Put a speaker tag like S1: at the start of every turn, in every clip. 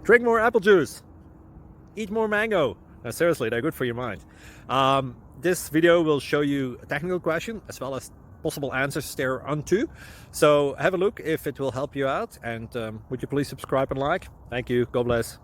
S1: Drink more apple juice. Eat more mango. No, seriously, they're good for your mind. This video will show you a technical question as well as possible answers thereunto. So have a look if it will help you out, and would you please subscribe and like? Thank you. God bless.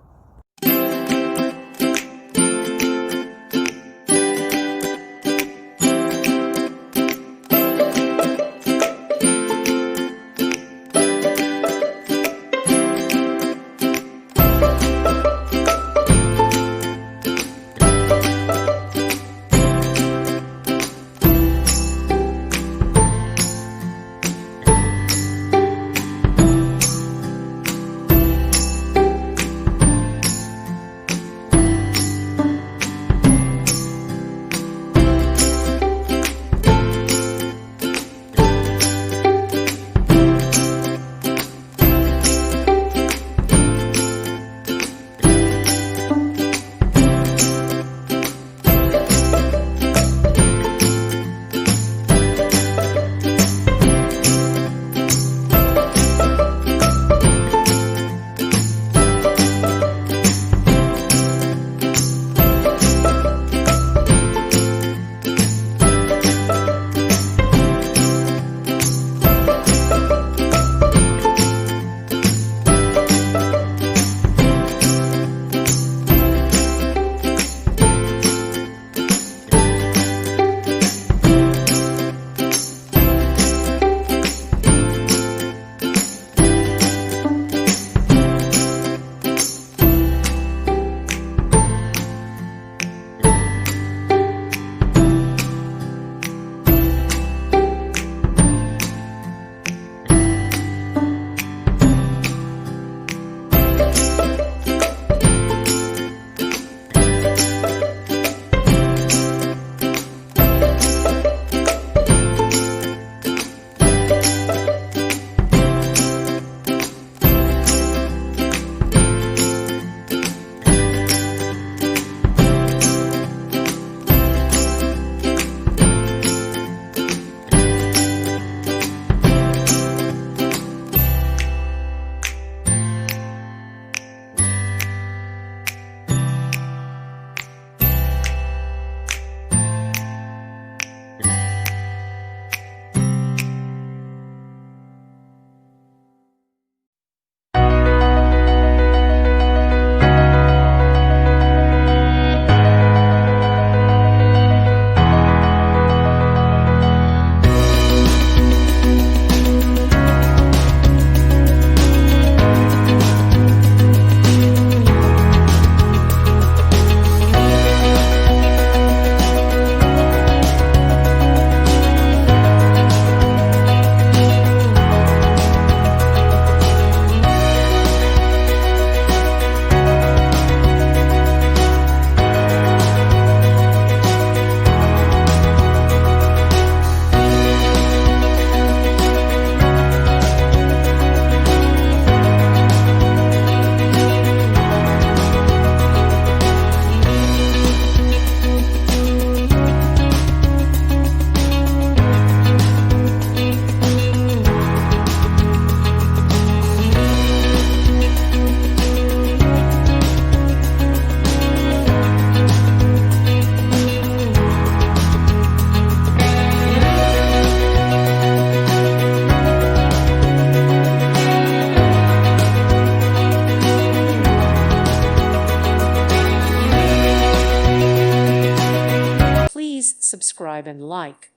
S2: Subscribe and like.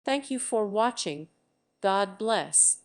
S2: Thank you for watching. God bless.